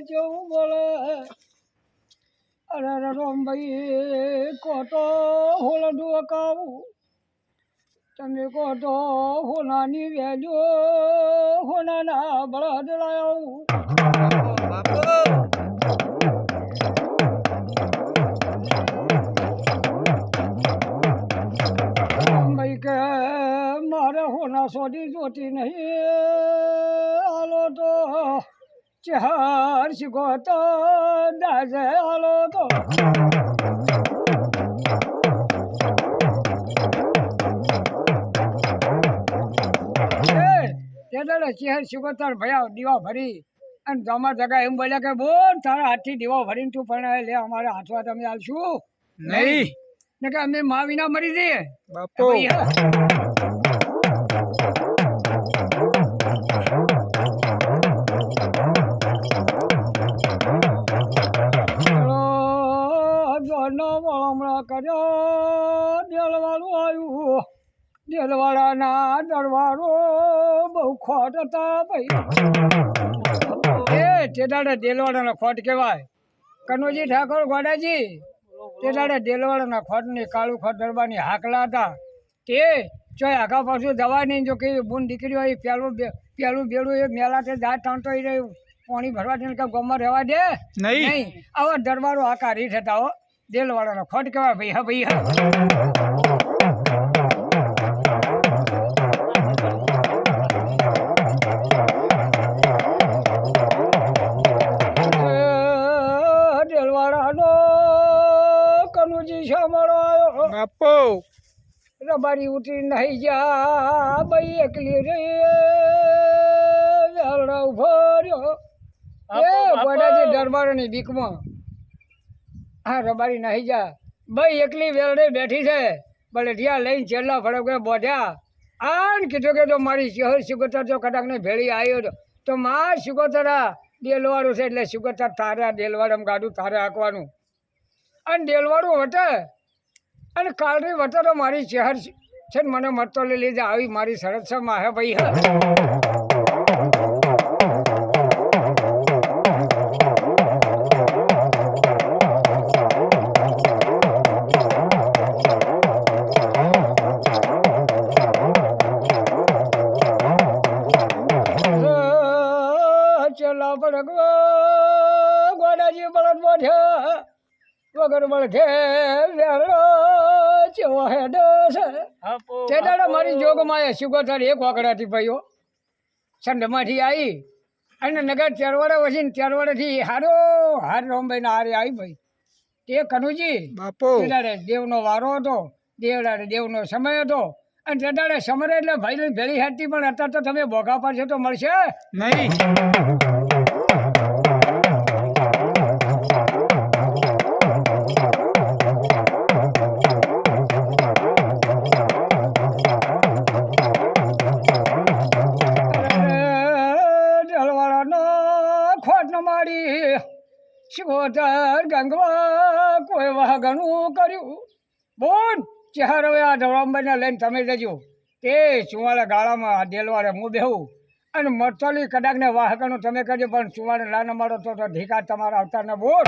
કેવું બોલે અરે રમભાઈ કોટો હોલડું અકાવું તમે કોટો હોનાની વેજો હોનાના બળદ લાવું રમભાઈ કે મારે હોના સોડી જોતી નહીં આલો તો ચાર શીખોતો દાસે આલો તો ચહેર શીખોતર ભયા દીવા ભરી અને જમા જગા એમ બોલ્યા કે બોલ તારા હાથથી દીવા ભરીને તું પણ લે અમારે હાથવા તમે આલશું નહીં ને કે અમે મા વિના મરી જઈએ બાપો હમણાં કર્યો દેલવાળું આવ્યું દેલવાળાના દરવારો બહુ ખોટ હતા ભાઈ તે દાડે દેલવાળાનો ખોટ કહેવાય કનુજી ઠાકોર ગોડાજી તે દાડે દેલવાળાના ખોટની કાળું ખોટ દરબારની હાકલા હતા તે ચોય આખા પાછું જવા નહીં જો કે બૂન દીકરી હોય પેલું બેડું એ મેલા તે જાત ટાંટો રહ્યું પાણી ભરવા દે કે ગમમાં રહેવા દે નહીં આવા દરબારો આકા રીત હતા હો દેલવાળાનો ખોટ કહેવાય ભાઈ હા ભાઈ હા દેલવાળાનો કનુજી સાંભળો આવ્યો બાપો રબારી ઉતરી નહીં જા ભાઈ એકલી રે ઉભો રહ્યો એ બધાજી દરબારોની બીકમાં હા રબારી નહીં જા ભાઈ એકલી વેલડે બેઠી છે ભલે ઢિયા લઈને છેલ્લા ફળકે બોધ્યા આને કીધું કે જો મારી શહેર સુગોતર જો કદાચ ને ભેળી આવ્યો તો માર સુગોતરા દેલવાળું છે એટલે સુગોતર તારે આ દેલવાડમ ગાડું તારે હાંકવાનું અને દેલવાડું વટે અને કાલની વટે તો મારી શહેર છે ને મને મરતો લઈ લીધે આવી મારી શરત છે માહે ભાઈ હા ગોડાજી બળદ બોધ્યા વગર બળખે ચેવો હેડ છે તે દાડે મારી જોગમાં સુગોતર એક વાકડાથી ભાઈઓ સંડમાંથી આવી અને નગર તેરવાડે વસીને તેરવાડેથી હારો હાર રોમભાઈના હારે આવી ભાઈ તે કનુજી બાપો તે દાડે દેવનો વારો હતો દેવડાડે દેવનો સમય હતો અને તે દાડે સમરે એટલે ભાઈ ભેળી હાડતી પણ અત્યારે તો તમે ભોગા પાડશો તો મળશે નહીં શિકોતર ગંગવા કોઈ વાઘણું કર્યું બોન ચહેર હવે આ ધોળાંબાઈને લઈને તમે જજો તે ચુવાળા ગાળામાં દેલવાડે હું બેહું અને મરચોલી કદાચને વાહકણું તમે કરજો પણ ચુવાડે લાના મારો તો ઢીકા તમારા અવતારને બોલ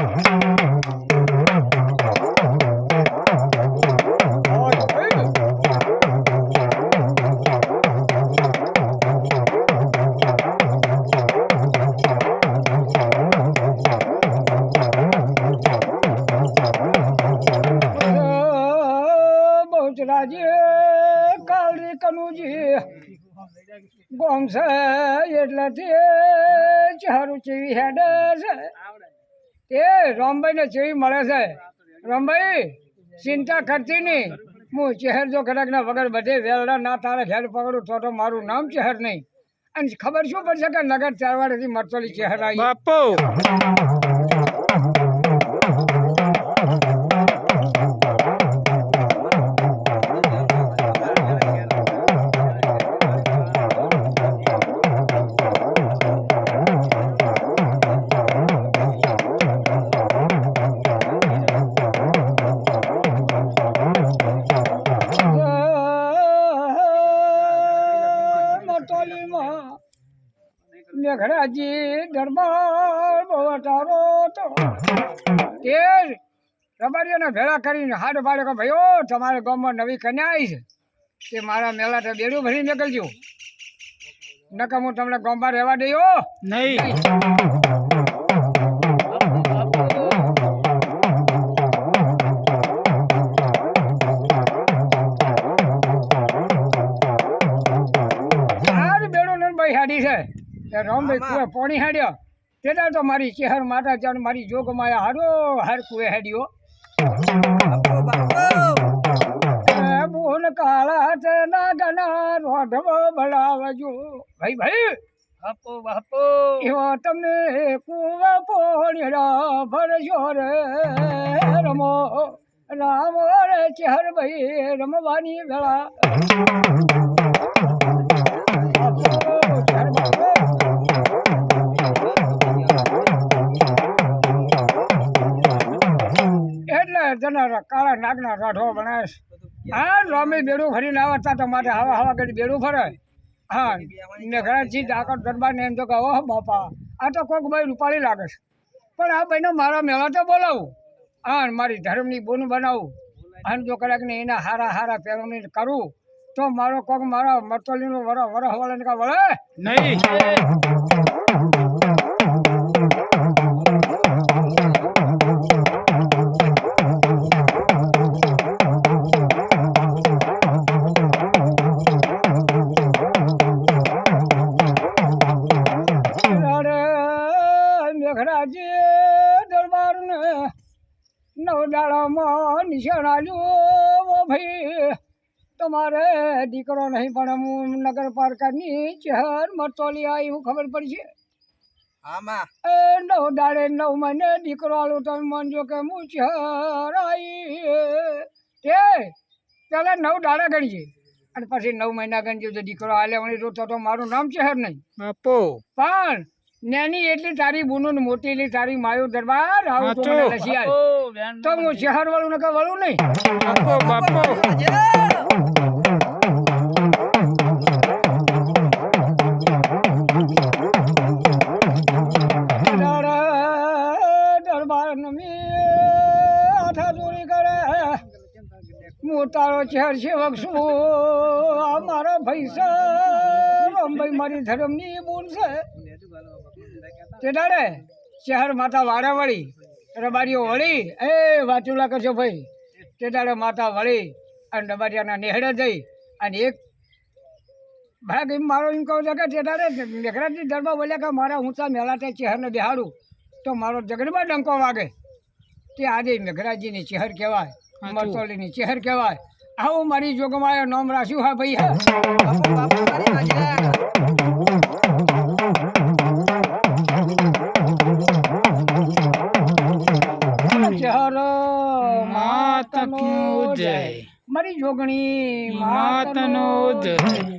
કાલરી કનુજી ગોમ છે એટલે તે ચારું ચેવી હેડે છે તે રામભાઈને ચેવી મળે છે રામભાઈ ચિંતા કરતી નહીં હું ચહેર જો કદાચના વગર બધે વેલડા ના તારે ઘેર પકડું તો મારું નામ ચહેર નહીં અને ખબર શું પડશે કે નગર ચારવાડેથી મરચોલી ચહેર આવી બાપો મેઘરાજી દરબાર બવટારો તો તે રબારીઓને ભેળા કરીને હાડ પાડે કે ભાઈઓ તમારે ગામમાં નવી કન્યા આવી છે તે મારા મેલા તો બેડું ભરી નીકળજો નકર હું તમને ગામમાં રહેવા દઈયો નહીં. હાડી છે રામભાઈ કુએ પોણી હાડ્યો તેના તો મારી ચહેર માતા ચાર મારી જોગમાયા હારો હાર કુએ હાડ્યો બોલ કાળા તે નાગના રોઢવો બળાવજો ભાઈ ભાઈ બાપો બાપો એવો તમને કુવા પોણી ભરજો રે રમો રામ રે ચહેર ભાઈ રમવાની વેળા એટલે જના કાળા નાગના રાઢો બનાવે હા રામે બેડું ફરીને આવતા તો માટે હવા હવા કરી બેડું ફરે હા ને ઘણા ચીજ આકર દરબાર ને એમ તો કે ઓહ બાપા આ તો કોઈક ભાઈ રૂપાળી લાગે છે પણ આ ભાઈનો મારા મેળા તો બોલાવું હા મારી ધર્મની બોન બનાવું અને જો કદાચ ને એના હારા હારા પહેરવણી કરું તો મારો કોક મારા મરતોલીનો વરહ વાળાને કા વળે નહીં. મેઘરાજી દરબાર ને નવડાળામાં નિશાન આવ્યું ભાઈ તમારે દીકરો નહીં પણ હું નગરપાલિકાની ચહેર મરતોલી આવી એવું ખબર પડશે એ નવ દાડે 9 મહિને દીકરો આલું તમે માનજો કે હું ચહેર આવી તે પેલા 9 દાડા ગણીએ અને પછી 9 મહિના ગણજો તો દીકરો આલે વળી રોતો તો મારું નામ ચહેર નહીં બાપો પણ નાની એટલી તારી બુનો ને મોટી એટલી તારી માયો દરબાર આવું તો મને લસી આવે તો હું ચહેર વાળું નકર વળું નહીં બાપો બાપો દરબાર નમી આઠા ચોરી કરે હું તારો ચહેર સેવક છું આ મારા ભાઈ છે રામભાઈ મારી ધર્મની બોન છે તે દાડે શહેર માતા વાડા વળી રબારીઓ વળી એ વાચુલા કરશો ભાઈ તે દાડે માતા વળી અને રબારિયાના નેહડે જઈ અને એક ભાગ એમ મારો એમ કહું છે કે તે દાડે મેઘરાજી દરબાર બોલ્યા કે મારા ઊંચા મેલા તે ચહેરને બેહાડું તો મારો જગનમાં ડંકો વાગે તે આજે મેઘરાજીની ચહેર કહેવાય મરતોલીની ચહેર કહેવાય આવું મારી જોગમાં નામ રાખ્યું હા ભાઈ ચહેર માત કી જય મારી જોગણી માતનો જય.